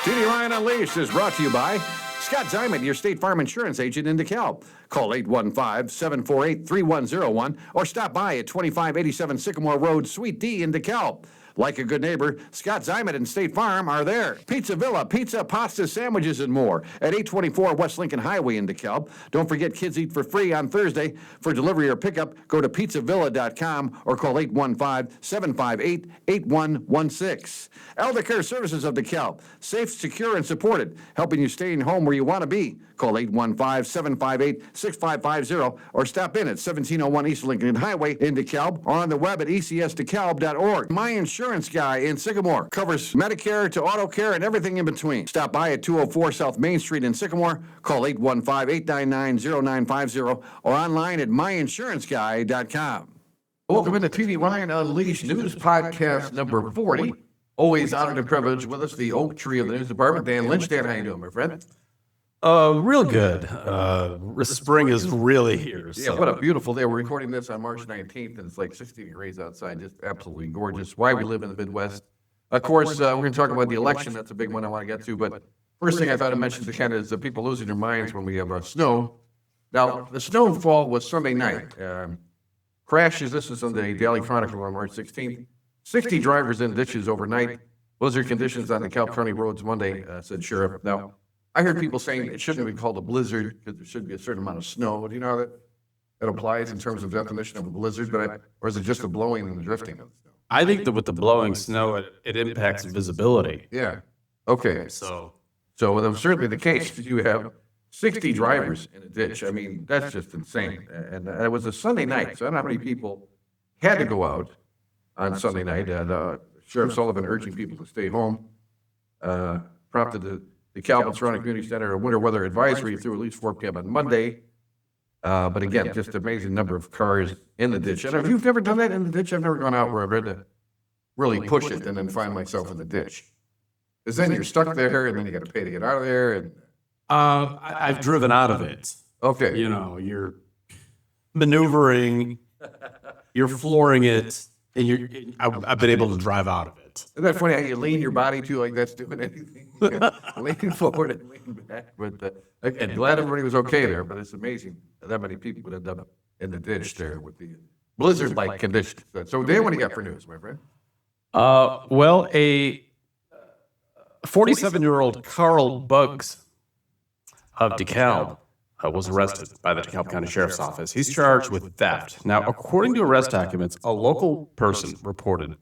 TV Ryan Unleashed is brought to you by Scott Diamond, your State Farm insurance agent in DeKalb. Call 815-748-3101 or stop by at 2587 Sycamore Road, Suite D in DeKalb. Like a good neighbor, Scott Diamond and State Farm are there. Pizza Villa, pizza, pasta, sandwiches, and more at 824 West Lincoln Highway in DeKalb. Don't forget Kids Eat for Free on Thursday. For delivery or pickup, go to pizzavilla.com or call 815-758-8116. Elder Care Services of DeKalb. Safe, secure, and supported. Helping you stay in home where you want to be. Call 815-758-6550 or stop in at 1701 East Lincoln Highway in DeKalb or on the web at ecsdekalb.org. My Insurance Guy in Sycamore covers Medicare to auto care and everything in between. Stop by at 204 South Main Street in Sycamore. Call 815-899-0950 or online at myinsuranceguy.com. Welcome into TV Ryan Unleashed News Podcast number 40. Always honored and privileged with us, the oak tree of the news department, Dan Lynch. Dan, how you doing, my friend? Real good. Spring is really here. Yeah, what a beautiful day. We're recording this on March 19th, and it's like 60 degrees outside. Just absolutely gorgeous. Why we live in the Midwest. Of course, we're going to talk about the election. That's a big one I want to get to. But first thing I thought I mentioned to Ken is the people losing their minds when we have snow. Now, the snowfall was Sunday night. Crashes, this is on the Daily Chronicle on March 16th. 60 drivers in ditches overnight. Blizzard conditions on the DeKalb County roads Monday, said Sheriff. Now, I heard people saying it shouldn't be called a blizzard because there should be a certain amount of snow. Do you know how that applies in terms of definition of a blizzard? Or is it just the blowing and the drifting of the snow? I think that with the blowing snow, it impacts visibility. Yeah. Okay. So that was certainly the case. You have 60 drivers in a ditch. I mean, that's just insane. And it was a Sunday night, so I don't know how many people had to go out on Sunday night. Sheriff Sullivan urging people to stay home, prompted the Calvin Surrounding Community Center a winter weather advisory through at least 4 p.m. on Monday. But again, just amazing number of cars in the ditch. And if you've never done that in the ditch, I've never gone out where I've had to really push it and then find myself in the ditch. Because then you're stuck there, and then you got to pay to get out of there. And I've driven out of it. okay, You know, you're maneuvering, you're flooring it, and I've been able to drive out of it. isn't that funny how you lean your body to like that's doing anything? Leaning forward and leaning back. But again, glad everybody was okay there. But it's amazing that many people would end up in the ditch there with the blizzard-like conditions. So, Dan, what do you got for news, my friend? Well, a 47-year-old Carl Buggs of DeKalb was arrested by the DeKalb County Sheriff's Office. He's charged with theft. Now, according to arrest documents, a local person reported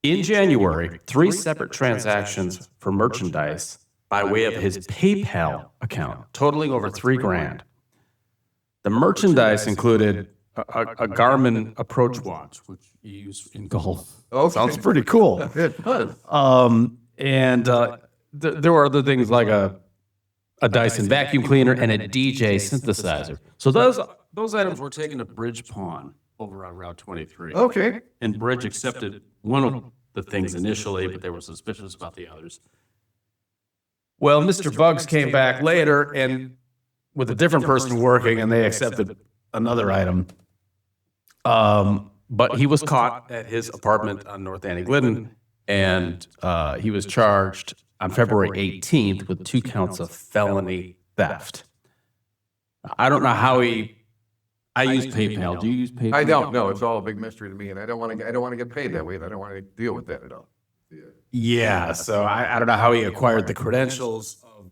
in January 3 separate transactions for merchandise by way of his PayPal account, totaling over $3,000. The merchandise included a Garmin approach watch, which you use in golf. Okay. Sounds pretty cool. It does. There were other things like a Dyson vacuum cleaner and a DJ synthesizer. So those items were taken to Bridge Pawn over on Route 23. Okay. And Bridge accepted one of the things initially, but they were suspicious about the others. Well, Mr. Buggs came back later and with a different person working, and they accepted another item. But he was caught at his apartment on North Annie-Glidden, and he was charged on February 18th with 2 counts of felony theft. I don't know how I use PayPal. Do you use PayPal? I don't know. It's all a big mystery to me, and I don't want to get paid that way. And I don't want to deal with that at all. Yeah, so I don't know how he acquired the credentials of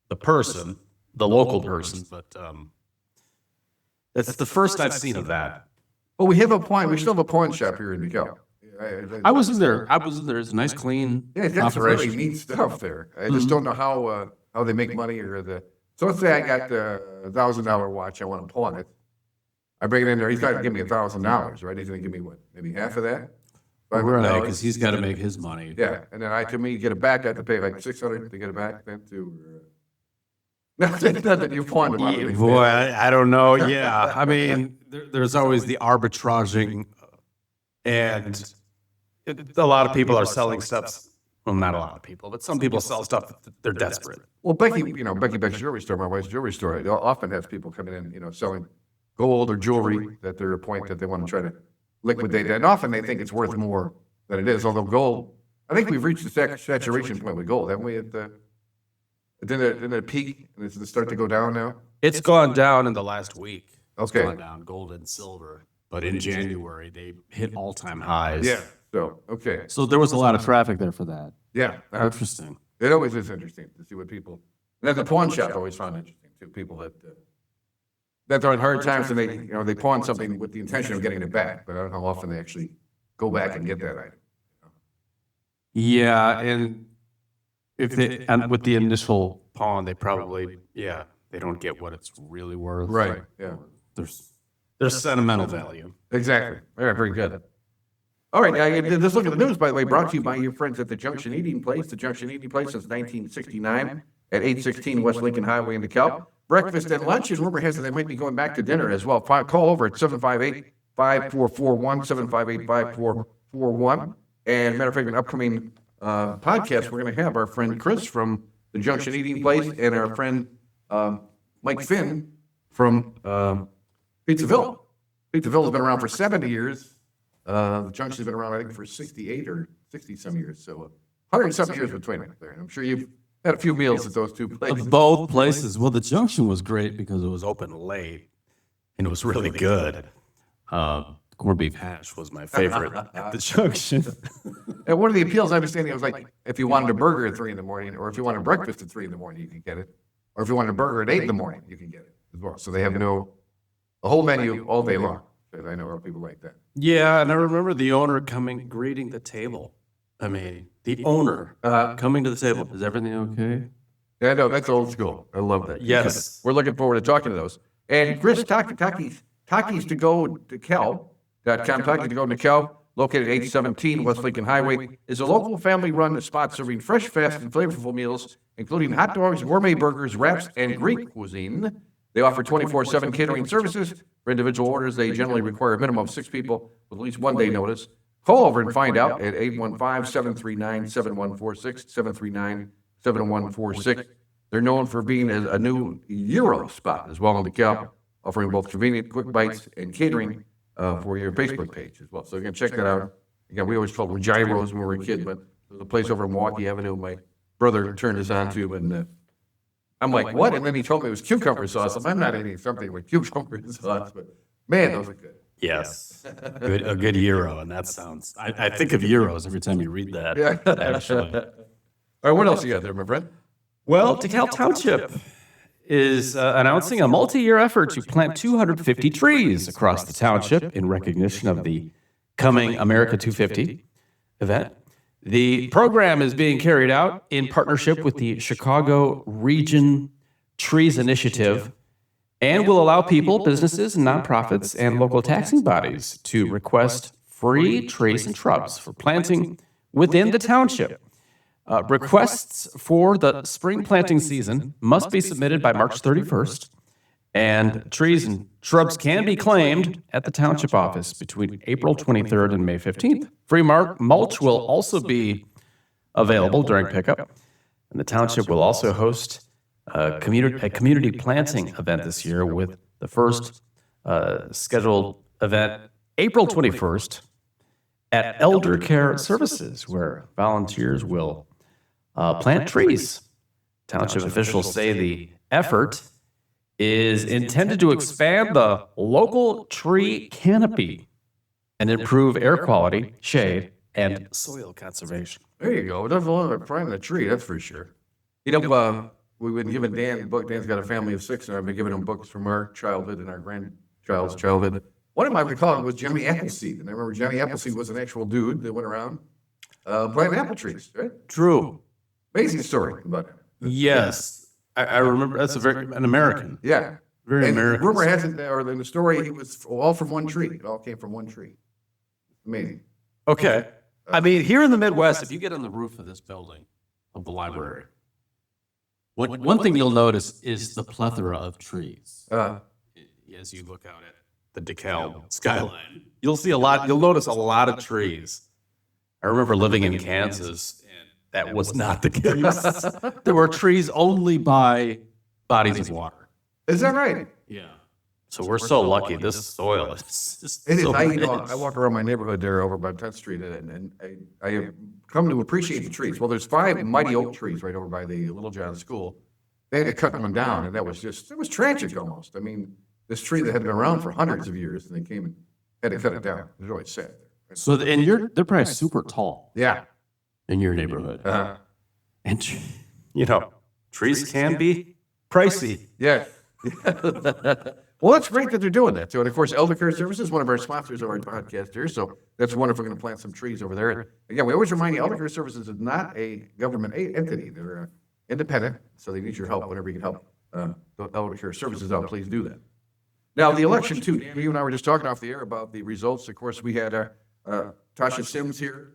the person, the local person, but that's the first I've seen of that. Well, we still have a pawn shop here in DeKalb. I was in there. It's a nice, clean Yeah, that's really operation. neat stuff there. I just don't know how they make money So let's say I got a $1,000 watch. I want to pawn it. I bring it in there. He's not going to give me $1,000, right? He's going to give me what? Maybe half of that? Right, because he's got to make his money. Yeah, and then to get it back, I have to pay like $600 to get it back. Then not that you pawned it. Boy, I don't know. Yeah, I mean, there's always the arbitraging, and a lot of people are selling stuff. Well, not a lot of people, but some people sell stuff. They're desperate. Well, Becky Beck's jewelry store, my wife's jewelry store, it often has people coming in, selling gold or jewelry that they're at a point that they want to try to liquidate that. And often they think it's worth more than it is, although gold, I think we've reached the saturation point with gold, haven't we? Didn't it peak and it's start to go down now? It's gone down in the last week. It's Okay. gone down, gold and silver. But in January, they hit all-time highs. Yeah. So, okay. So there was a lot of traffic there for that. Yeah. Interesting. It always is interesting to see what people, and then the pawn shop I always found interesting too. People that are in hard times and they pawn something with the intention of getting it back, but I don't know how often they actually go back and get that item. Yeah, and and with the initial pawn, they probably, they don't get what it's really worth. Right. Yeah. There's sentimental value. Exactly. Very, very good. All right. This look at the news, by the way, brought to you by your friends at the Junction Eating Place. The Junction Eating Place since 1969 at 816 West Lincoln Highway in DeKalb. Breakfast and lunch, and rumor has it they might be going back to dinner as well. Call over at 758-5441, 758-5441. And matter of fact, an upcoming podcast, we're going to have our friend Chris from the Junction Eating Place and our friend Mike Finn from Pizzaville. Pizzaville has been around for 70 years. The Junction's been around, I think, for 68 or 60-some years. So 100-some years between them there. I'm sure you've had a few meals at those two places. Both places. Well, the Junction was great Because it was open late, and it was really good. Corned beef hash was my favorite at the Junction. And one of the appeals, I understand, it was like if you wanted a burger at 3 in the morning, or if you wanted breakfast at 3 in the morning, you can get it. Or if you wanted a burger at 8 in the morning, you can get it as well. So they have a whole menu all day long. I know people like that. Yeah, and I remember the owner greeting the table. I mean, the owner coming to the table. Is everything okay? Yeah, no, that's old school. I love that. Yes. We're looking forward to talking to those. And Chris, Takis to go to Cal.com, Takis to go to Cal, located at 817 West Lincoln Highway, is a local family-run spot serving fresh, fast, and flavorful meals, including hot dogs, gourmet burgers, wraps, and Greek cuisine. They offer 24/7 catering services. For individual orders, they generally require a minimum of 6 people with at least 1 day notice. Call over and find out at 815-739-7146, 739-7146. They're known for being a new Euro spot as well in DeKalb, offering both convenient, quick bites and catering for your Facebook page as well. So you can check that out. Again, we always called them gyros when we were a kid, but there's a place over in Milwaukee Avenue my brother turned us on to, and I'm like, what? And then he told me it was cucumber sauce. I'm not eating something with cucumber sauce, but man, those are good. Yes. A good Euro, and that sounds, I think of Euros every time you read that, Yeah. actually. All right, what else you got there, my friend? Well, DeKalb Township is announcing a multi-year effort to plant 250 trees across the township in recognition of the coming America 250 event. The program is being carried out in partnership with the Chicago Region Trees Initiative and will allow people, businesses, nonprofits, and local taxing bodies to request free trees and shrubs for planting within the township. Requests for the spring planting season must be submitted by March 31st, and trees and shrubs can be claimed at the township office between April 23rd and May 15th. Free mulch will also be available during pickup, and the township will also host a community planting event this year with the first scheduled event April 21st at Elder Care Services, where volunteers will plant trees. Township officials say the effort is intended to expand the local tree canopy and improve air quality, shade, and soil conservation. There you go. It does a lot of planting a tree, that's for sure. You know, we've been giving Dan a book. Dan's got a family of 6, and I've been giving him books from our childhood and our grandchild's childhood. One of my recalling was Johnny Appleseed, and I remember Johnny Appleseed was an actual dude that went around planting apple trees, right? True. Amazing story about it. Yes. I remember that's an American. Yeah. Very And American. rumor has it, or in the story, he was all from one tree. It all came from one tree. Amazing. Okay. I mean, here in the Midwest, if you get on the roof of this building, of the library, One thing you'll notice is the plethora of trees. as you look out at the DeKalb skyline, you'll notice a lot of trees. I remember living in Kansas, and that was not the case. There were trees only by bodies of water. Is that right? Yeah. So we're so lucky. This soil is just It is. so I rich. walk around my neighborhood there over by 10th Street, and I have come to appreciate the trees. Well, there's 5 mighty oak trees right over by the Little John School. They had to cut one down, and that was just, it was tragic almost. I mean, this tree that had been around for hundreds of years, and they came and had to cut it down. It was really sad. So, and they're probably super tall Yeah. in your neighborhood. And You know, trees can be pricey. Yeah. Well, that's great that they're doing that too. And of course, Elder Care Services, one of our sponsors of our podcast here. So that's wonderful. We're going to plant some trees over there. And again, we always remind you, Elder Care Services is not a government entity. They're independent, so they need your help whenever you can help the Elder Care Services out. Please do that. Now, the election too. Dan, you and I were just talking off the air about the results. Of course, we had Tasha Sims here,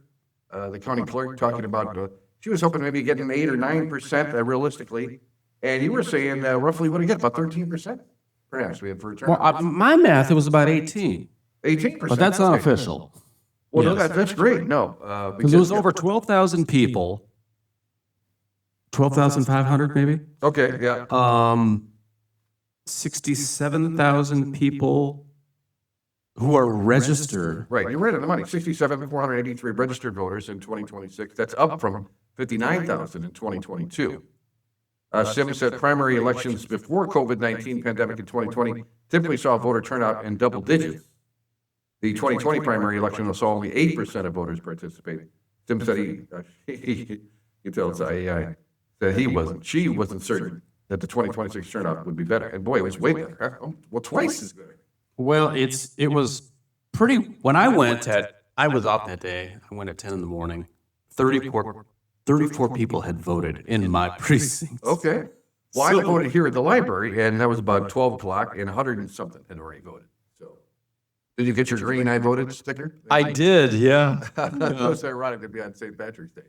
the county clerk, talking about she was hoping maybe getting 8 or 9% realistically. And you were saying roughly what do you get? About 13%? Perhaps we had for a turnout. well, my math, it was about 18, 18%. but that's unofficial. Well, no, that's great. No. Because it was over 12,000 people, 12,500 maybe. Okay, yeah. 67,000 people who are registered. Right, you're right on the money. 67,483 registered voters in 2026. That's up from 59,000 in 2022. Sims said primary elections before COVID-19 pandemic in 2020 typically saw voter turnout in double digits. The 2020 primary election saw only 8% of voters participate. Sims said he tells IAI that she wasn't certain that the 2026 turnout would be better. And boy, it was way better. Well, twice as good. Well, it was pretty, when I went I was off that day. I went at 10 in the morning. 34 people had voted in my precinct. Okay. Well, I voted here at the library, and that was about 12 o'clock, and 100 and something had already voted. So, did you get your green I voted sticker? I did, yeah. It was ironic to be on St. Patrick's Day.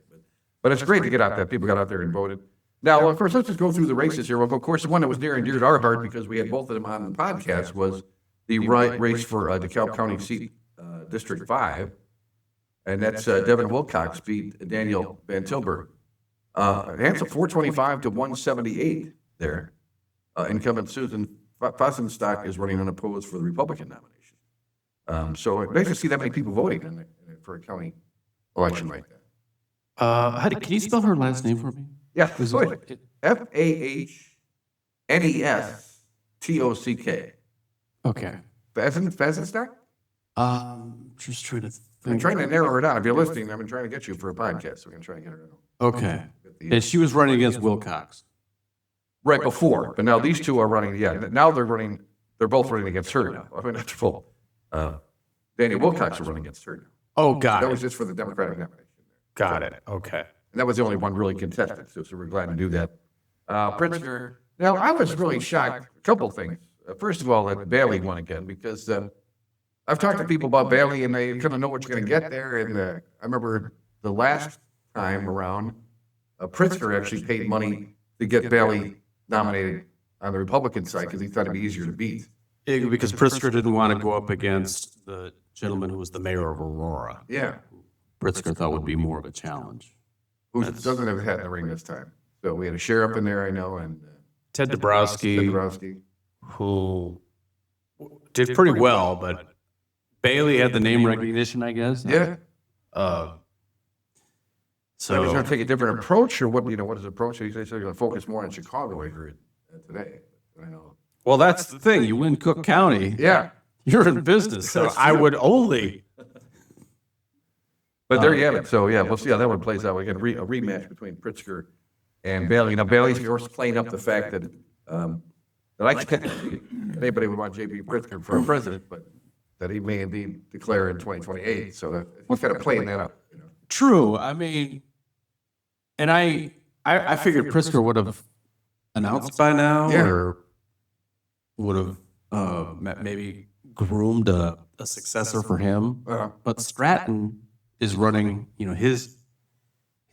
But it's great to get out there. People got out there and voted. Now, of course, let's just go through the races here. Well, of course, the one that was near and dear to our heart, because we had both of them on the podcast, was the race for DeKalb County seat, District 5. And that's Devin Wilcox beat Daniel Van Tilburg. Handsome 425 to 178 there. Incumbent Susan Fossenstock is running unopposed for the Republican nomination. So it's nice to see that many people voting for a county election like that. Can you spell her last name for me? Yeah, Fahnestock. Okay. Fossenstock? Just trying to I'm think. trying to narrow her down. If you're listening, I've been trying to get you for a podcast, so we're going to try and get her. Okay. And she was running against Wilcox. Right before, but now these two are running, now they're both running against her now. I mean, that's full. Daniel Wilcox is running against her now. Oh, got That was it. just for the Democratic nomination. Got it. Okay. And that was the only one really contested, so we're glad to do that. Pritzker, now I was really shocked, a couple things. First of all, that Bailey won again, because I've talked to people about Bailey, and they kind of know what you're going to get there. And I remember the last time around, Pritzker actually paid money to get Bailey nominated on the Republican side because he thought it'd be easier to beat. Because Pritzker didn't want to go up against the gentleman who was the mayor of Aurora. Yeah, Pritzker thought would be more of a challenge. who doesn't have a hat in the ring this time. So we had a sheriff in there, I know, and Ted Ted Dabrowski, Dabrowski. who did pretty well, but Bailey had the name recognition, I guess. Yeah. So he's So going to take a different approach, or what? What his approach? He said he's going to focus more on Chicago. I heard today. I know. well, that's the thing. You win Cook County, Yeah, you're in business. So I would only. but there you have it. So yeah, we'll see how that one plays out. We get a rematch between Pritzker and Bailey. Now Bailey's of course playing up the fact that anybody would want J.B. Pritzker for president, but that he may indeed declare in 2028. So that he's kind of playing that up. True. I mean, and I figured Pritzker would have announced by now, Yeah. or would have maybe groomed a successor for him. But Stratton is running. His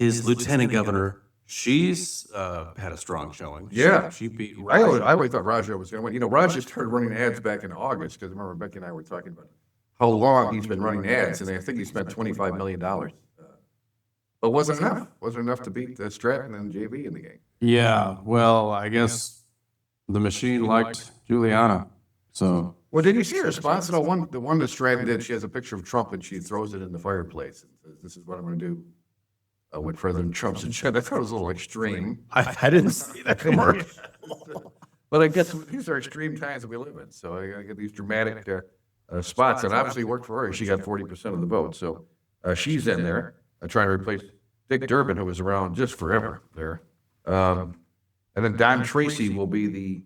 lieutenant governor. She's had a strong showing. Yeah. She beat. I always thought Raja was going to win. Raja started running ads back in August because remember Becky and I were talking about how long he's been running ads, and I think he spent $25 million. But wasn't enough. Wasn't enough to beat Stratton and JV in the game. Yeah. Well, I guess the machine liked Juliana. So Well, did you see her response? The one that Stratton did, she has a picture of Trump and she throws it in the fireplace and says, "This is what I'm going to do with President Trump's agenda." I thought it was a little extreme. I didn't see that commercial. But I guess these are extreme times that we live in. So I get these dramatic spots, and obviously it worked for her. She got 40% of the vote. So she's in there trying to replace Dick Durbin, who was around just forever there. And then Don Tracy will be the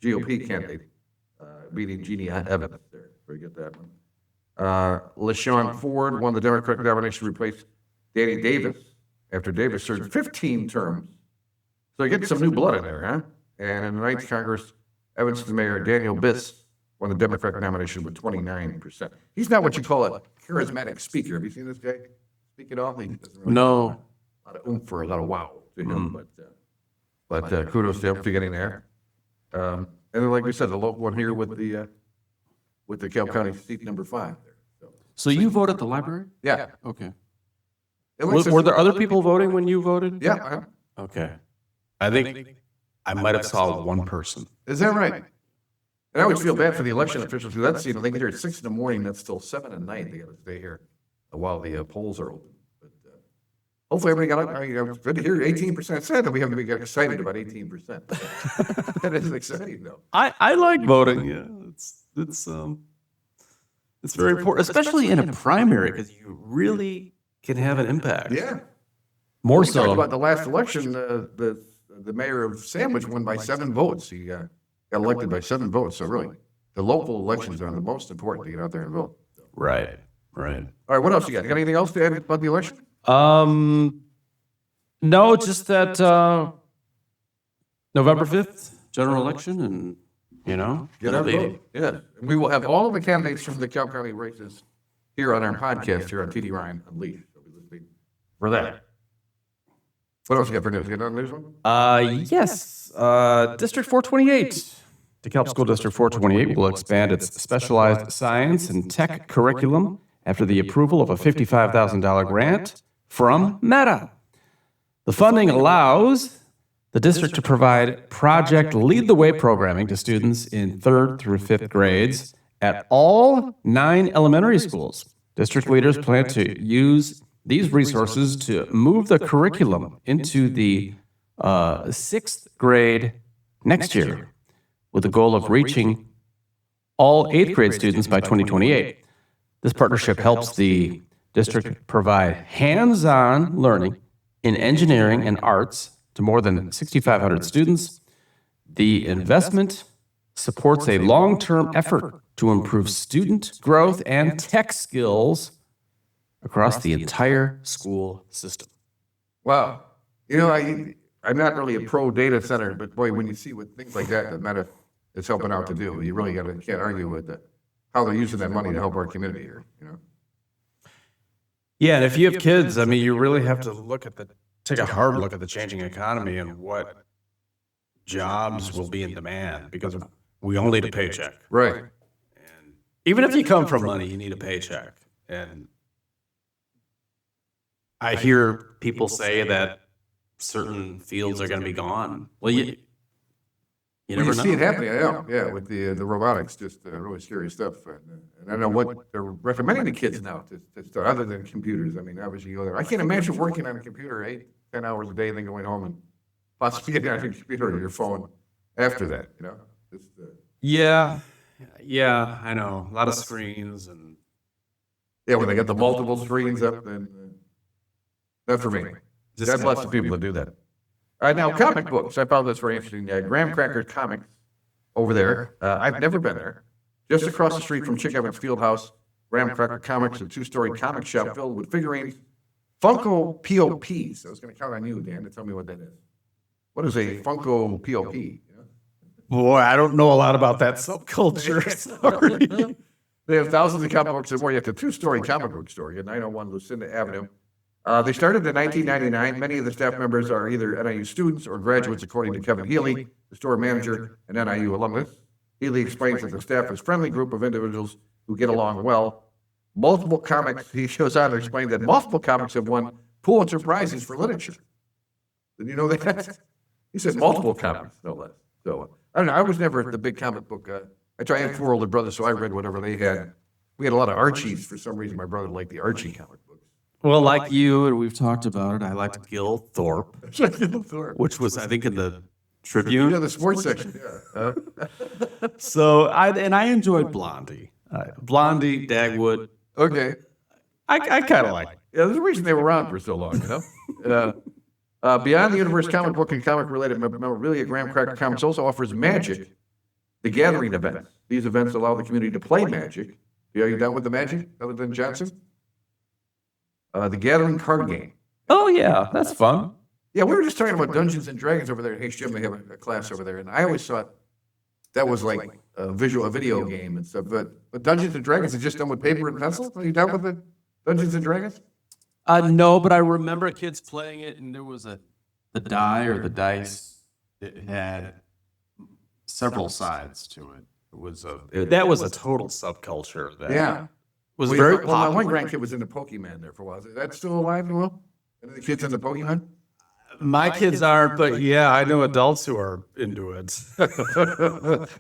GOP candidate, beating Jeannie Evans there. Forget that one. LaShawn Ford won the Democratic nomination to replace Danny Davis after Davis served 15 terms. So you get some new blood in there, huh? And in the 9th Congress, Evanston Mayor Daniel Biss won the Democratic nomination with 29%. He's not what you call a charismatic speaker. Have you seen this guy speak at all? He doesn't really no, a lot of oomph or a lot of wow to him, but kudos to him for getting there. And then, like we said, the local one here with the DeKalb County seat number 5 there. so you vote at the library? Yeah. Okay. Were there other people voting when you voted? Yeah. Okay. I think I might have saw one person. Is that right? And I always feel bad for the election officials who that's, they get here at 6 in the morning, that's still 7 at night. They got to stay here while the polls are open. But hopefully everybody got good to hear 18% said that we haven't got excited about 18%. That is exciting though. I like voting. Yeah, it's very important, especially in a primary, because you really can have an impact. Yeah. More We talked so. about the last election, the mayor of Sandwich won by 7 votes. He got elected by 7 votes. So really, the local elections are the most important to get out there and vote. Right. All right, what else you got? Got anything else to add about the election? No, just that November 5th general election, and Get out it'll and be- vote. Yeah. And we will have all of the candidates from the DeKalb County races here on our podcast here on TD Ryan Unleashed. So we'll be listening for that. What else you got for news? You got another news one? Yes. District 428. DeKalb School District 428 will expand its specialized science and tech curriculum after the approval of a $55,000 grant from Meta. The funding allows the district to provide Project Lead the Way programming to students in 3rd through 5th grades at all 9 elementary schools. District leaders plan to use these resources to move the curriculum into the 6th grade next year, with the goal of reaching all 8th grade students by 2028. This partnership helps the district provide hands-on learning in engineering and arts to more than 6,500 students. The investment supports a long-term effort to improve student growth and tech skills across the entire school system. Wow. I'm not really a pro data center, but boy, when you see what things like that Meta is helping out to do, you really can't argue with how they're using that money to help our community here. Yeah, and if you have kids, I mean, you really have to take a hard look at the changing economy and what jobs will be in demand, because we all need a paycheck. Right. And even if you come from money, you need a paycheck. And I hear people say that certain fields are going to be gone. Well, you Well, never you know. see it happening, yeah, with the robotics, just really scary stuff. And I know what they're recommending to kids now to start, other than computers. I mean, obviously, you go there. I can't imagine working on a computer 8-10 hours a day, and then going home and possibly getting on a computer or your phone after that. Just, Yeah, I know. A lot of screens and yeah, when they got the multiple screens up, then not for me. God bless the people that do that. All right, now comic books. I found this very interesting. Graham Cracker Comics over there. I've never been there. Just across the street from Chick Evans Fieldhouse, Graham Cracker Comics, a 2-story comic shop filled with figurines, Funko POPs. I was going to count on you, Dan, to tell me what that is. What is a Funko POP? boy, I don't know a lot about that subculture. Sorry. They have thousands of comic books and more. You have the 2-story comic book store at 901 Lucinda Avenue. They started in 1999. Many of the staff members are either NIU students or graduates, according to Kevin Healy, the store manager and NIU alumnus. Healy explains that the staff is a friendly group of individuals who get along well. Multiple comics, he shows out and explained that multiple comics have won Pulitzer Prizes for literature. Did you know that? He said multiple comics, no less. So, I don't know, I was never the big comic book I had 4 older brothers, so I read whatever they had. We had a lot of Archies. For some reason, my brother liked the Archie comic books. Well, like you, and we've talked about it, I liked Gil Thorpe, which was, I think, in the Tribune. Yeah, the sports section. Yeah. So I enjoyed Blondie. Blondie, Dagwood. Okay. I kind of like it. Yeah, there's a reason they were around for so long, Beyond the Universe comic book and comic-related memorabilia, Graham Cracker Comics also offers Magic, the Gathering events. These events allow the community to play Magic. Are you done with the Magic, other than Johnson? The Gathering card game. Oh, yeah, that's fun. Yeah, we were just talking about Dungeons and Dragons over there at HGM. They have a class over there, and I always thought that was like a video game and stuff. But Dungeons and Dragons is just done with paper and pencil. Are you done with the Dungeons and Dragons? No, but I remember kids playing it, and there was the die or the dice. It had several sides to it. That was a total subculture. That was very Well, popular. my one grandkid was into Pokemon there for a while. Is that still alive and well? Any of the kids into Pokemon? My kids aren't, but yeah, I know adults who are into it.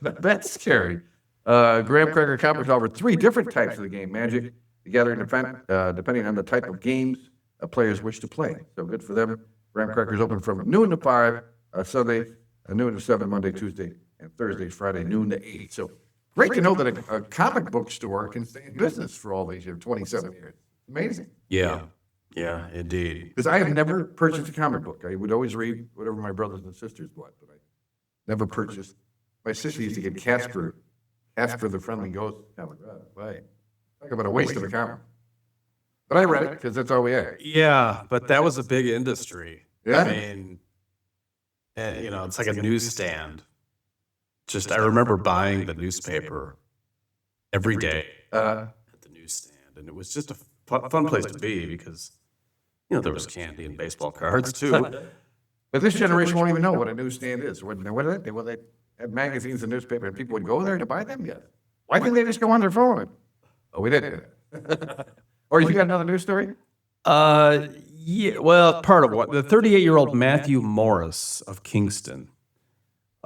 That's scary. Graham Cracker Comics offer 3 different types of the game: Magic, the Gathering event, depending on the type of games players wish to play. So good for them. Graham Cracker's open from noon to 5, Sunday, noon to 7, Monday, Tuesday, and Thursday, Friday, noon to 8. So great to know that a comic book store can stay in business for all these years, 27 years. Amazing. Yeah, indeed. Because I have never purchased a comic book. I would always read whatever my brothers and sisters bought, but I never purchased. My sister used to get Casper the Friendly Ghost comic. Right. Talk about a waste of a comic. But I read it because that's all we had. Yeah, but that was a big industry. Yeah. I mean, it's like a newsstand. I remember buying the newspaper every day at the newsstand, and it was just a fun place to be because, there was candy and baseball cards too. But this generation won't even know what a newsstand is. What are they? Well, they had magazines and newspaper, and people would go there to buy them. Yeah. Why didn't they just go on their phone? Oh, we didn't. Or you got another news story? Yeah. Well, part of what the 38-year-old Matthew Morris of Kingston.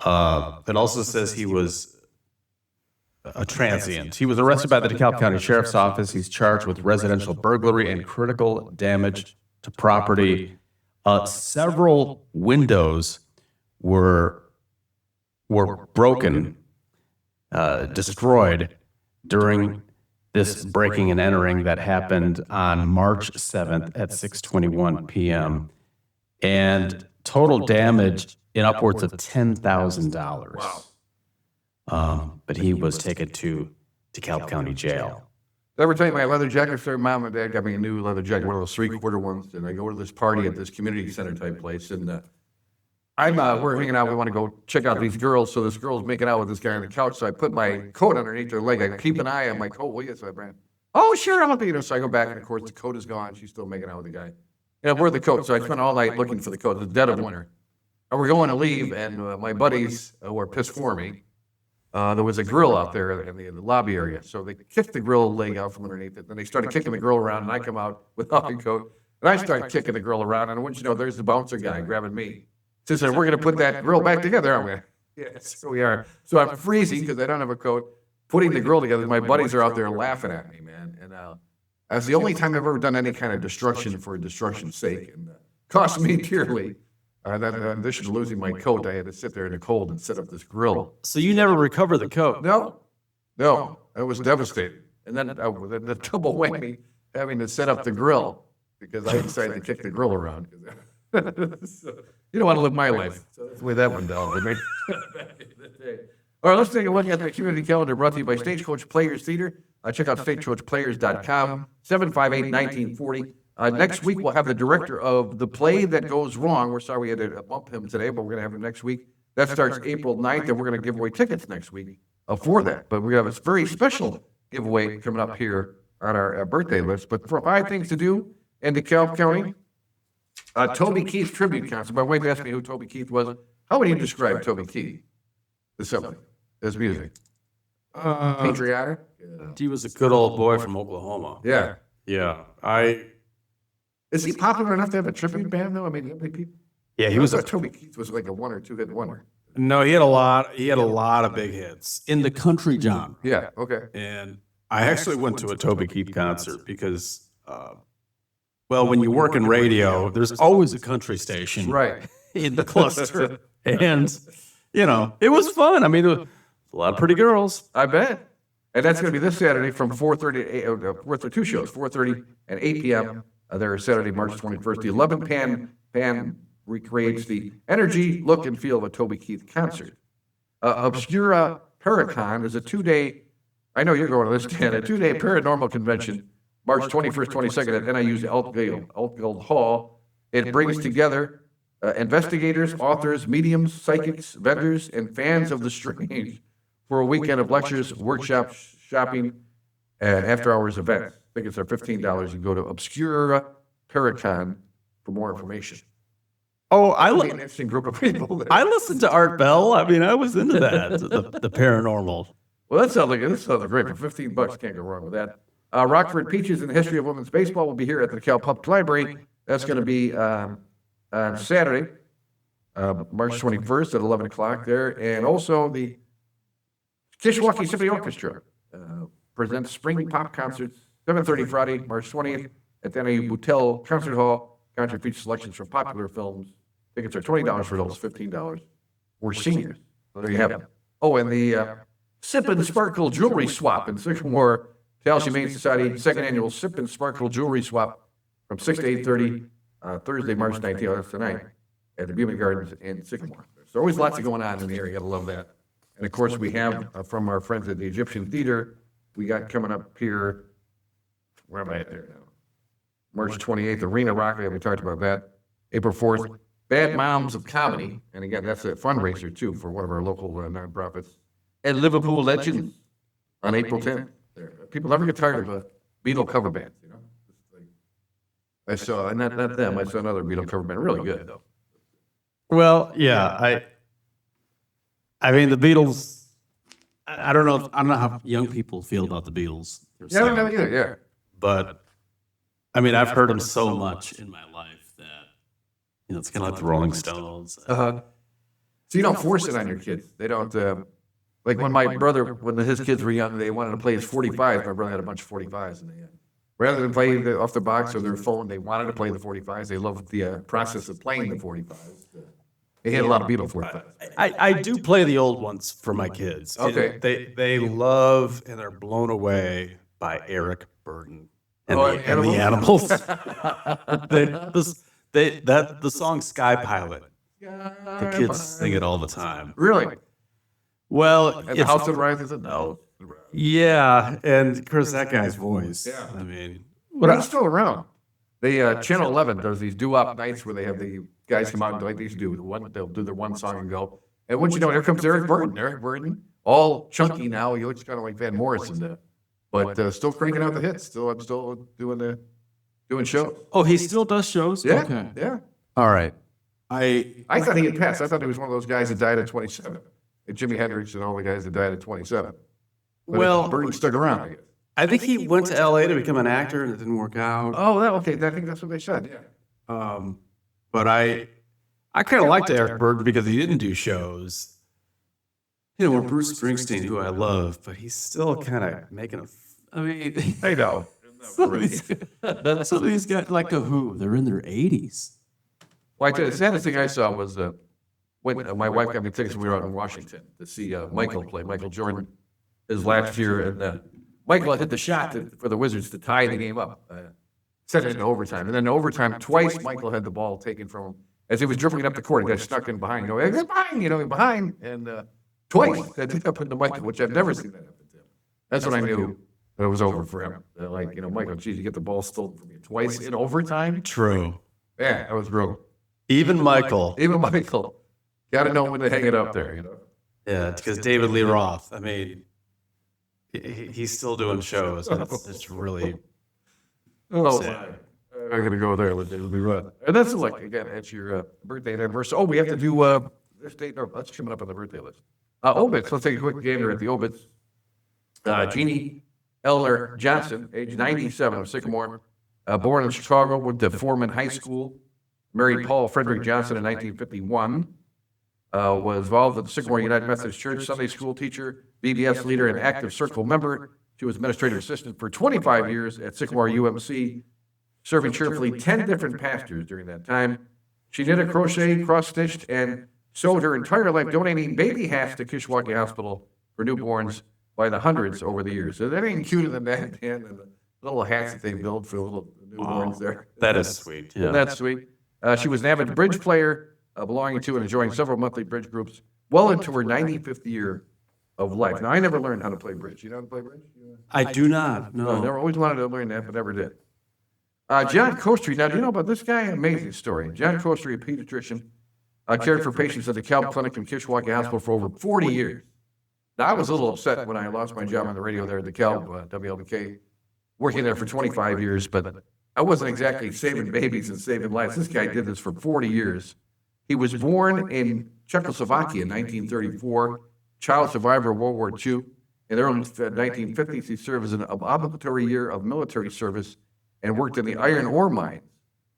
It also says he was a transient. He was arrested by the DeKalb County Sheriff's Office. He's charged with residential burglary and critical damage to property. Several windows were broken, destroyed during this breaking and entering that happened on March 7th at 6:21 p.m. and total damage in upwards of $10,000. Wow. But he was taken to DeKalb County Jail. Did I ever tell you my leather jacket? Sorry, Mom and Dad got me a new leather jacket, one of those 3/4 ones, and I go to this party at this community center type place, and we're hanging out. We want to go check out these girls. So this girl's making out with this guy on the couch. So I put my coat underneath her leg. I keep an eye on my coat. Will you? So I ran. Oh, sure, I'll be. So I go back, and of course the coat is gone. She's still making out with the guy. Yeah, where's the coat? So I spent all night looking for the coat. It's the dead of winter. And we're going to leave, and my buddies were pissed for me. There was a grill out there in the lobby area. So they kicked the grill leg out from underneath it. Then they started kicking the grill around, and I come out without my coat. And I start kicking the grill around, and wouldn't you know, there's the bouncer guy grabbing me. Says, we're going to put that grill back together, aren't we? Yes, so we are. So I'm freezing because I don't have a coat, putting the grill together. My buddies are out there laughing at me, man. And that's the only time I've ever done any kind of destruction for destruction's sake. And cost me dearly. In addition to losing my coat, I had to sit there in the cold and set up this grill. So you never recovered the coat? No, it was devastating. And then the double whammy, having to set up the grill because I decided to kick the grill around. So, you don't want to live my life. So that's the way that went down with me. All right, let's take a look at the community calendar brought to you by Stagecoach Players Theater. Check out stagecoachplayers.com, 758-1940. Next week, we'll have the director of The Play That Goes Wrong. We're sorry we had to bump him today, but we're going to have him next week. That starts April 9th, and we're going to give away tickets next week for that. But we're going to have a very special giveaway coming up here on our birthday list. But for 5 things to do in DeKalb County, Toby Keith's tribute concert. My wife asked me who Toby Keith was. How would you describe Toby Keith? The something. His music. Patriotic? He was a good old boy from Oklahoma. Yeah. Yeah. Is he popular enough to have a tribute band, though? I mean, how many people? Yeah, he was I thought Toby Keith was like a 1 or 2 hit wonder. No, he had a lot. He had a lot of big hits. In the country genre. Yeah, okay. And I actually went to a Toby Keith concert because, well, when you work in radio, there's always a country station Right. in the cluster. And, you know, it was fun. I mean, there was a lot of pretty girls. I bet. And that's going to be this Saturday from 4:30 to 8, there are 2 shows, 4:30 and 8 p.m. There is Saturday, March 21st. The 11 Pan recreates the energy, look, and feel of a Toby Keith concert. Obscura Paracon is a 2-day, I know you're going to this, Dan, a 2-day paranormal convention, March 21st, 22nd at NIU's Altgeld Hall. It brings together investigators, authors, mediums, psychics, vendors, and fans of the strange for a weekend of lectures, workshops, shopping, and after-hours events. Tickets are $15. You can go to Obscura Paracon for more information. Oh, An interesting group of people there. I listened to Art Bell. I mean, I was into that, the paranormal. Well, that sounds great. For $15, can't go wrong with that. Rockford Peaches and the History of Women's Baseball will be here at the DeKalb Public Library. That's going to be on Saturday, March 21st at 11 o'clock there. And also the Kishwaukee Symphony Orchestra presents Spring Pop Concerts, 7:30 Friday, March 20th at the NIU Boutel Concert Hall. Concert features selections from popular films. Tickets are $20 for adults, $15 for seniors. So there you have it. Oh, and the Sip and Sparkle Jewelry Swap in Sycamore, Tallahassee Humane Society, second annual Sip and Sparkle Jewelry Swap from 6 to 8:30, Thursday, March 19th, that's tonight, at the Beaumont Gardens in Sycamore. There's always lots going on in the area. Gotta love that. And of course, we have from our friends at the Egyptian Theater, we got coming up here, where am I at there now? March 28th, Arena Rock, we talked about that. April 4th, Bad Moms of Comedy. And again, that's a fundraiser too for one of our local nonprofits. And Liverpool Legends on April 10th. People never get tired of Beatle cover bands, you know? I saw, and not them, I saw another Beatle cover band, really good though. Well, yeah, I mean, the Beatles, I don't know how young people feel about the Beatles. Yeah, I don't know either, yeah. But I mean, I've heard them so much in my life that, you know, it's kind of like the Rolling Stones. So you don't force it on your kids. They don't, like when my brother, when his kids were young, they wanted to play his 45s. My brother had a bunch of 45s. And rather than play off the box or their phone, they wanted to play the 45s. They loved the process of playing the 45s. They had a lot of Beatle 45s. I do play the old ones for my kids. Okay. They love and are blown away by Eric Burden and, Oh, the Animals. The song Sky Pilot. The kids sing it all the time. Really? Well, And the House that Rises at Night. yeah, and of course that guy's voice. Yeah. I mean, But it's still around. They Channel 11 does these doo-wop nights where they have the guys come out and like they used to do. They'll do their one song and go. And once you know, here comes Eric Burden. Eric Burden, all chunky now. He looks kind of like Van Morrison, but still cranking out the hits. I'm still doing shows. Oh, he still does shows? Yeah, Okay. yeah. All right. I thought he had passed. I thought he was one of those guys that died at 27. And Jimi Hendrix and all the guys that died at 27. But Well- Burden stuck around, I guess. I think he went to LA to become an actor and it didn't work out. Oh, okay. I think that's what they said. Yeah. But I kind of liked Eric Burden because he didn't do shows. You know, when Bruce Springsteen, who I love, but he's still kind of making a. I mean, I know. Some of these guys, like a Who, they're in their 80s. Well, I tell you, the saddest thing I saw was when my wife got me tickets when we were out in Washington to see Michael play. Michael Jordan, his last year, and Michael had hit the shot for the Wizards to tie the game up, set it in overtime. And then in overtime, twice Michael had the ball taken from him as he was dribbling up the court. He got stuck in behind. Go, "Get behind, behind." And twice that happened to Michael, which I've never seen that happen to him. That's when I knew it was over for him. Michael, geez, you get the ball stolen from you twice in overtime. true. Yeah, that was real. Even Michael. Even Michael, got to know when to hang it up there. Yeah, because David Lee Roth. I mean, he's still doing shows. It's really. Oh, sad. I'm gonna go there with David Lee Roth. And that's like again, it's your birthday and anniversary. Oh, we have to do this date. No, that's coming up on the birthday list. Obits. Let's take a quick gander at the Obits. Jeannie Eller Johnson, age 97 of Sycamore, born in Chicago, went to Foreman High School. Married Paul Frederick Johnson in 1951. was involved with the Sycamore United Methodist Church, Sunday school teacher, VBS leader, and active circle member. She was administrative assistant for 25 years at Sycamore UMC, serving cheerfully 10 different pastors during that time. She knitted, crocheted, cross-stitched, and sewed her entire life, donating baby hats to Kishwaukee Hospital for newborns by the hundreds over the years. So that ain't cuter than that, Dan, and the little hats that they build for little newborns there. That is sweet. Yeah. That's sweet. She was an avid bridge player, belonging to and enjoying several monthly bridge groups well into her 95th year of life. Now, I never learned how to play bridge. You know how to play bridge? I do not. No, No. never always wanted to learn that, but never did. John Costry. Now, do you know about this guy? Amazing story. John Costry, a pediatrician, cared for patients at the Calvin Clinic in Kishwaukee Hospital for over 40 years. Now, I was a little upset when I lost my job on the radio there at the Calvin, WLBK, working there for 25 years, but I wasn't exactly saving babies and saving lives. This guy did this for 40 years. He was born in Czechoslovakia in 1934, child survivor of World War II. In the early 1950s, he served as an obligatory year of military service and worked in the iron ore mines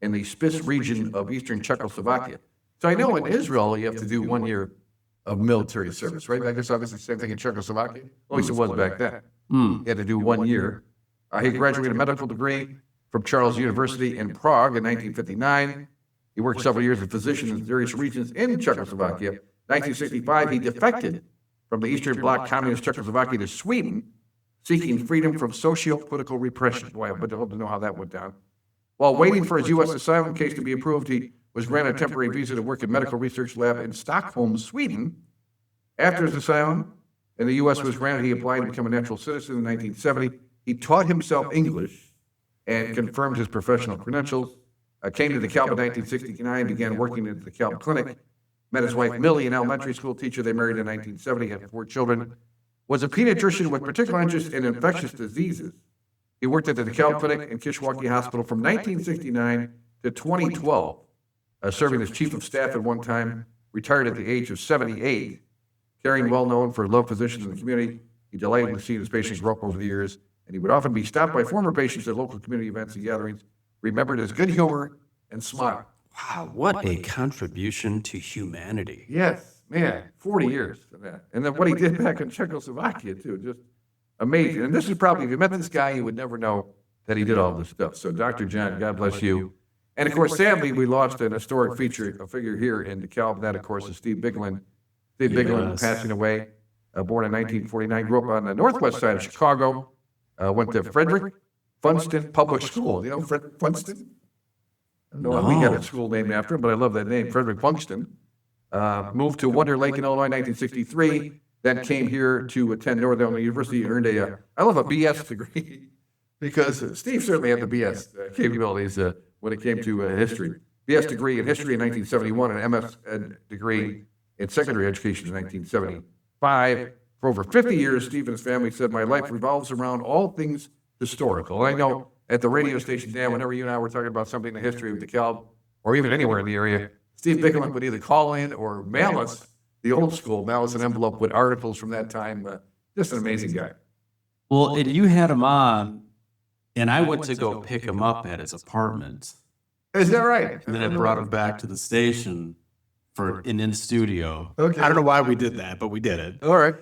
in the Spiš region of eastern Czechoslovakia. So I know in Israel you have to do 1 year of military service, right? I guess obviously the same thing in Czechoslovakia. At least it was back then. He had to do 1 year. He graduated a medical degree from Charles University in Prague in 1959. He worked several years as a physician in various regions in Czechoslovakia. 1965, he defected from the Eastern Bloc Communist Czechoslovakia to Sweden, seeking freedom from socio-political repression. Boy, I would love to know how that went down. While waiting for his U.S. asylum case to be approved, he was granted a temporary visa to work in medical research lab in Stockholm, Sweden. After his asylum in the U.S. was granted, he applied to become a natural citizen in 1970. He taught himself English and confirmed his professional credentials. Came to the Calvin in 1969, began working at the Calvin Clinic. Met his wife Millie, an elementary school teacher. They married in 1970, had 4 children. Was a pediatrician with particular interest in infectious diseases. He worked at the DeKalb Clinic and Kishwaukee Hospital from 1969 to 2012, serving as chief of staff at one time, retired at the age of 78. Caring, well-known for love physicians in the community, he delighted in seeing his patients grow up over the years, and he would often be stopped by former patients at local community events and gatherings, remembered his good humor and smile. Wow, what a contribution to humanity. Yes, man, 40 years of that. And then what he did back in Czechoslovakia, too, just amazing. And this is probably, if you met this guy, you would never know that he did all this stuff. So, Dr. John, God bless you. And, of course, sadly, we lost an historic figure here in DeKalb. That, of course, is Steve Bigland. Steve Bigland passing away, born in 1949, grew up on the northwest side of Chicago, went to Frederick Funston Public School. You know Frederick Funston? No, we had a school named after him, but I love that name, Frederick Funston. Moved to Wonder Lake in Illinois in 1963, then came here to attend Northern Illinois University, earned I love a BS degree, because Steve certainly had the BS capabilities when it came to history. BS degree in history in 1971, and MS degree in secondary education in 1975. For over 50 years, Steve and his family said, "My life revolves around all things historical." And I know at the radio station, Dan, whenever you and I were talking about something in the history of DeKalb, or even anywhere in the area, Steve Bigland would either call in or mail us the old school, mail us an envelope with articles from that time. Just an amazing guy. Well, and you had him on, and I went to go pick him up at his apartment. Is that right? And then I brought him back to the station for an in studio. Okay. I don't know why we did that, but we did it. All right.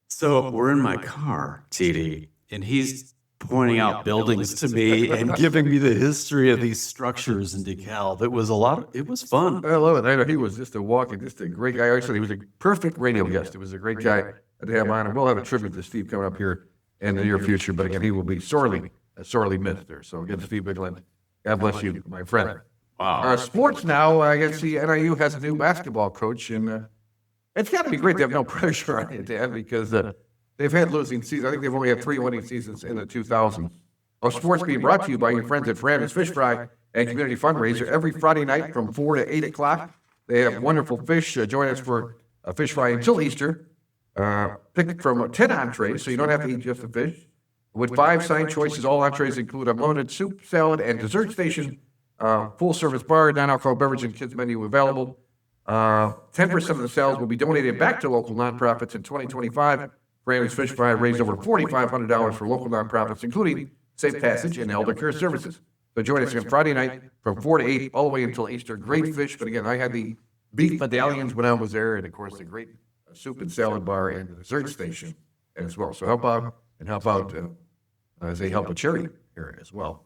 So we're in my car, TD, and he's pointing out buildings to me and giving me the history of these structures in DeKalb. It was fun. I love it. I know he was just a great guy. Actually, he was a perfect radio guest. He was a great guy to have on. And we'll have a tribute to Steve coming up here in the near future. But again, he will be sorely missed there. So again, Steve Bigland, God bless you, my friend. Wow. Sports now, I guess the NIU has a new basketball coach, and it's got to be great to have no pressure on you, Dan, because they've had losing seasons. I think they've only had 3 winning seasons in the 2000s. Well, sports being brought to you by your friends at Fram's Fish Fry and Community Fundraiser every Friday night from 4 to 8 o'clock. They have wonderful fish. Join us for a fish fry until Easter. Pick from 10 entrees, so you don't have to eat just the fish. With 5 signed choices, all entrees include unlimited soup, salad, and dessert station. Full-service bar, non-alcoholic beverage, and kids menu available. 10% of the sales will be donated back to local nonprofits in 2025. Fram's Fish Fry raised over $4,500 for local nonprofits, including Safe Passage and Elder Care Services. So join us on Friday night from 4 to 8, all the way until Easter. Great fish, but again, I had the beef medallions when I was there, and of course the great soup and salad bar and the dessert station as well. So help out as they help a charity here as well.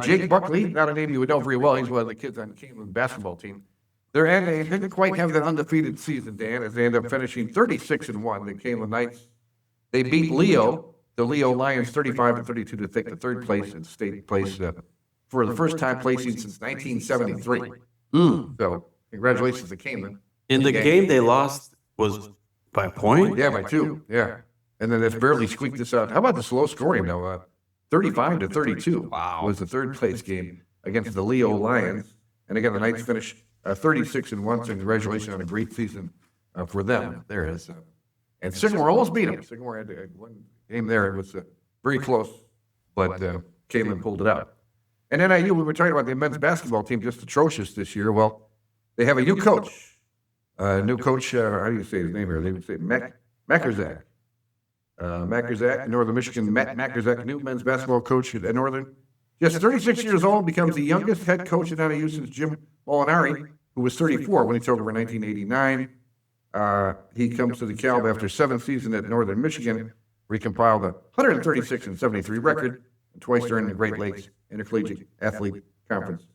Jake Buckley, not a name you would know very well. He's one of the kids on the Cleveland basketball team. They didn't quite have that undefeated season, Dan, as they end up finishing 36-1. The Cleveland Knights, they beat the Leo Lions 35-32 to take the third place in state place for the first time placing since 1973. So congratulations to Cleveland. In the game they lost was by a point? Yeah, by 2. Yeah. And then they barely squeaked this out. How about the slow scoring, though? 35-32 was the third place game against the Leo Lions. And again, the Knights finished 36-1, so congratulations on a great season for them. There it is. And Sycamore almost beat them. Sycamore had one game there. It was very close, but Caitlin pulled it out. And NIU, we were talking about the men's basketball team, just atrocious this year. Well, they have a new coach. How do you say his name here? They would say Mackerzak. Mackerzak, Northern Michigan, Matt Mackerzak, new men's basketball coach at Northern. Just 36 years old, becomes the youngest head coach at NIU since Jim Molinari, who was 34 when he took over in 1989. He comes to the Calb after 7th season at Northern Michigan, where he compiled a 136-73 record, and twice earned the Great Lakes Intercollegiate Athlete Conference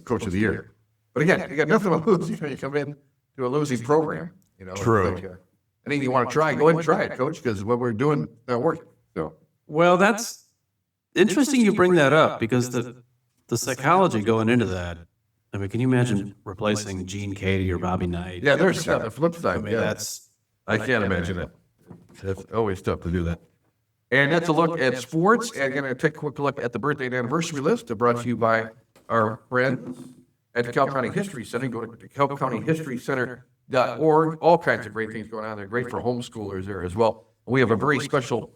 Coach of the Year. But again, you got nothing to lose. You come in to a losing program. True. Like, anything you want to try, go ahead and try it, Coach, because what we're doing not working. So, Well, that's interesting you bring that up because the psychology going into that, I mean, can you imagine replacing Gene Katie or Bobby Knight? yeah, there's the flip side. I mean, that's I can't imagine it. It's always tough to do that. And that's a look at sports. And going to take a quick look at the birthday and anniversary list brought to you by our friends at the DeKalb County History Center. Go to DeKalbCountyHistoryCenter.org. All kinds of great things going on there. Great for homeschoolers there as well. We have a very special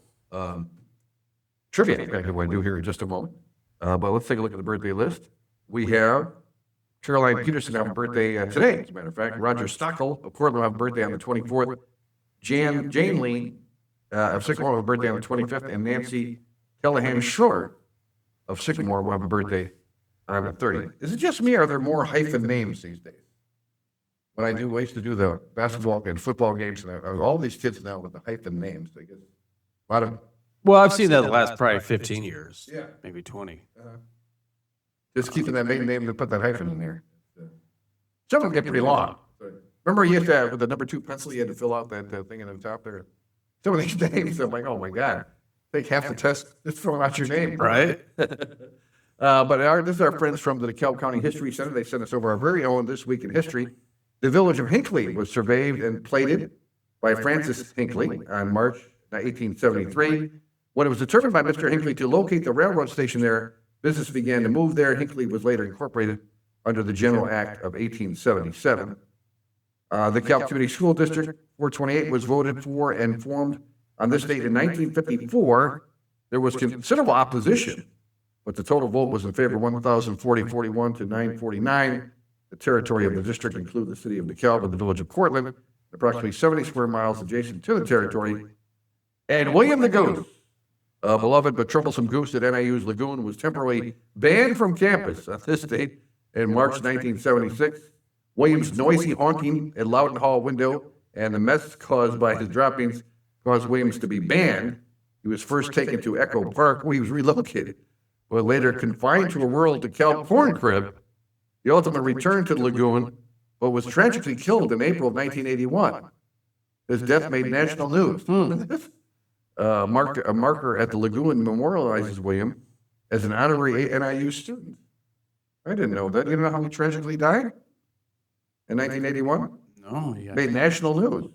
trivia I'm going to do here in just a moment. But let's take a look at the birthday list. We have Caroline Peterson have a birthday today, as a matter of fact. Roger Stockel of Cortland will have a birthday on the 24th. Jane Lee of Sycamore will have a birthday on the 25th. And Nancy Callahan Shore of Sycamore will have a birthday on the 30th. Is it just me, or are there more hyphen names these days? When I used to do the basketball and football games, and all these kids now with the hyphen names, they get a lot of. well, I've seen that the last probably 15 years. Yeah. Maybe 20. Just keeping that main name to put that hyphen in there. Some of them get pretty long. Remember, you had to, with the number 2 pencil, you had to fill out that thing in the top there. Some of these names, I'm like, oh my God. Take half the test just filling out your name. Right? But this is our friends from the DeKalb County History Center. They sent us over our very own This Week in History. The village of Hinckley was surveyed and plated by Francis Hinckley on March 1873. When it was determined by Mr. Hinckley to locate the railroad station there, business began to move there. Hinckley was later incorporated under the General Act of 1877. The DeKalb Community School District 428 was voted for and formed on this date in 1954. There was considerable opposition, but the total vote was in favor 1,041 to 949. The territory of the district included the city of DeKalb and the village of Cortland, approximately 70 square miles adjacent to the territory. And William the Goose, a beloved but troublesome goose at NIU's Lagoon, was temporarily banned from campus on this date in March 1976. William's noisy honking at Loudon Hall window and the mess caused by his droppings caused Williams to be banned. He was first taken to Echo Park, where he was relocated, but later confined to a rural DeKalb corn crib. He ultimately returned to the Lagoon, but was tragically killed in April of 1981. His death made national news. A marker at the Lagoon memorializes William as an honorary NIU student. I didn't know that. You know how he tragically died? In 1981? No. Made national news.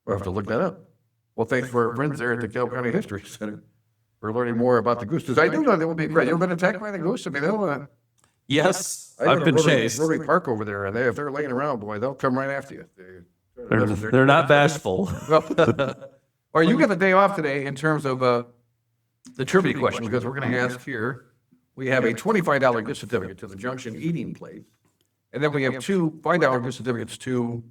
We'll have to look that up. Well, thanks for our friends there at the DeKalb County History Center for learning more about the goose. Because I do know they will be great. You ever been attacked by the goose? I mean, they'll. Yes, I I've been chased. Rotary Park over there, and if they're laying around, boy, they'll come right after you. They're not bashful. Or you get the day off today in terms of the trivia question, because we're going to ask here. We have a $25 gift certificate to the Junction Eating Place, and then we have 2 $5 gift certificates to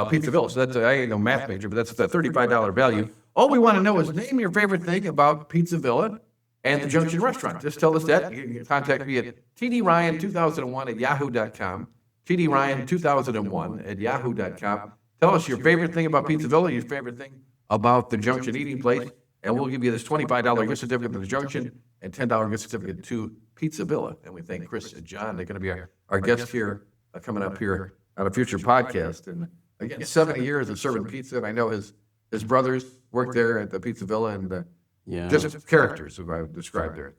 Pizza Village. So that's I ain't no math major, but that's the $35 value. All we want to know is name your favorite thing about Pizza Villa and the Junction Restaurant. Just tell us that. You can contact me at tdryan2001@yahoo.com. tdryan2001 at yahoo.com. Tell us your favorite thing about Pizzavilla, your favorite thing about the Junction Eating Place, and we'll give you this $25 gift certificate to the Junction and $10 gift certificate to Pizzavilla. And we thank Chris and John. They're going to be our guests here coming up here on a future podcast. And again, 70 years of serving pizza, and I know his brothers worked there at the Pizzavilla, and just characters who I've described there.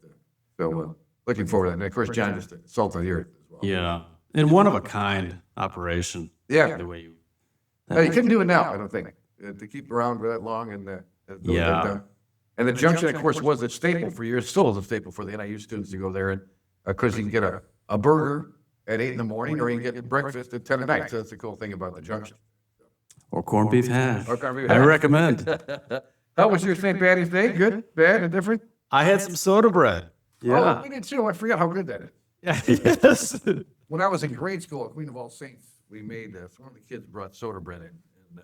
So looking forward to that. And of course, John just salted the earth as well. Yeah. And one of a kind operation. Yeah. The way you. No, you couldn't do it now, I don't think, to keep around for that long. And and the Junction, of course, was a staple for years, still is a staple for the NIU students to go there. And of course, you can get a burger at 8 in the morning, or you can get breakfast at 10 at night. So that's the cool thing about the Junction. Or corned beef hash. Or corned beef I hash. recommend. How was your St. Patty's Day? Good, bad, and different? I had some soda bread. Oh, we did too. I forgot how good that is. Yes. When I was in grade school at Queen of All Saints, we made, one of the kids brought soda bread in. And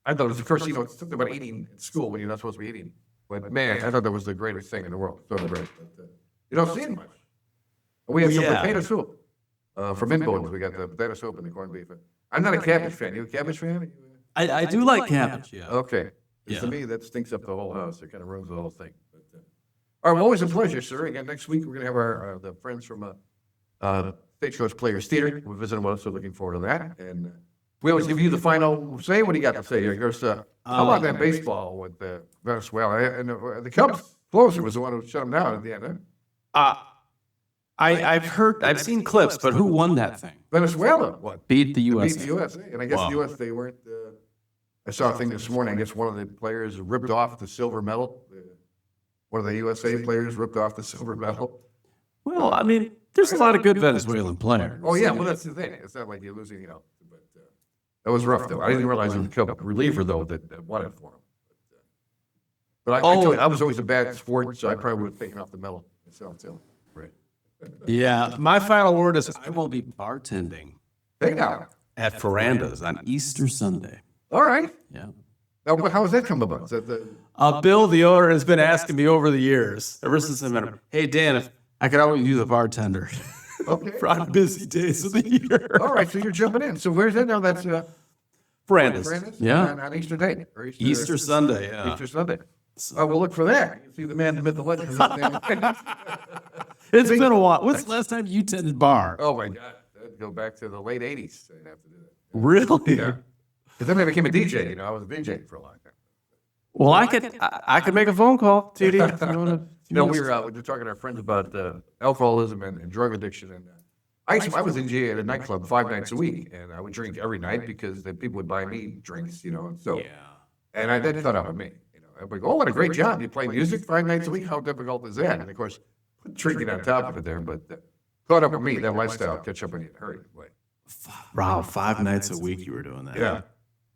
I thought it was, of course, it's something about eating at school when you're not supposed to be eating. But man, I thought that was the greatest thing in the world, soda bread. But, you don't see it much. We have some potato soup. From Inbones, we got the potato soup and the corned beef. I'm not a cabbage fan. You a cabbage fan? I do like cabbage, yeah. Okay. Yeah. To me, that stinks up the whole house. It kind of ruins the whole thing. But, all right, well, always a pleasure, sir. Again, next week, we're going to have the friends from Stagecoach Players Theater. We're visiting with us, so looking forward to that. And we always give you the final say. What do you got to say here? How about that baseball with Venezuela? And the Cubs closer was the one who shut them down at the end, huh? I've seen clips, but who won that thing? Venezuela, what? Beat the U.S. Beat the USA. And I guess the U.S., they weren't. I saw a thing this morning. I guess one of the players ripped off the silver medal. One of the USA players ripped off the silver medal. Well, I mean, there's a lot of good Venezuelan players. Oh, yeah. Well, that's the thing. It's not like you're losing, But that was rough, though. I didn't realize it was a Cup reliever, though, that won it for him. But I tell you, I was always a bad sport, so I probably would have taken off the medal myself, too. Right. Yeah, my final word is I will be bartending Take out. at Verandas on Easter Sunday. All right. Yeah. Now, how has that come about? Is that the... Bill, the owner, has been asking me over the years, ever since I met him, hey, Dan, if I could always use a bartender Okay. on busy days of the year. All right, so you're jumping in. So where's that now? That's Verandas. Brandis? Yeah. On Easter Day. Or Easter Sunday, yeah. Easter Sunday. Oh, we'll look for that. You see the man, the myth, the legend. It's been a while. When's the last time you tended bar? Oh, my God. That'd go back to the late 80s. I'd have to do that. Really? Yeah. Because then I became a DJ. I was a DJ for a long time. Well, I could make a phone call, TD. If you wanna, We were talking to our friends about alcoholism and drug addiction. And I was in GA at a nightclub 5 nights a week, and I would drink every night because the people would buy me drinks, And so, and I then thought of me. I would go, oh, what a great job. You play music 5 nights a week. How difficult is that? And of course, put drinking on top of it there, but caught up with me, that lifestyle, catch up with you in a hurry. Wow, 5 nights a week you were doing that. Yeah.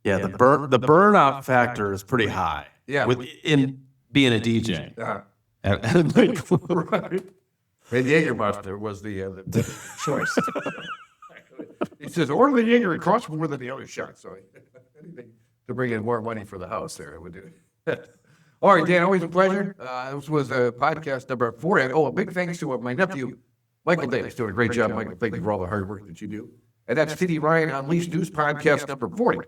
Yeah, the burnout factor is pretty high. Yeah. In being a DJ. At a nightclub. Right. And Jägermeister was the choice. He says, order the Jaeger and costs more than the other shot. So anything to bring in more money for the house there, it would do. All right, Dan, always a pleasure. This was podcast number 4. And, a big thanks to my nephew, Michael Davis, doing a great job. Michael, thank you for all the hard work that you do. And that's TD Ryan Unleashed News podcast number 40.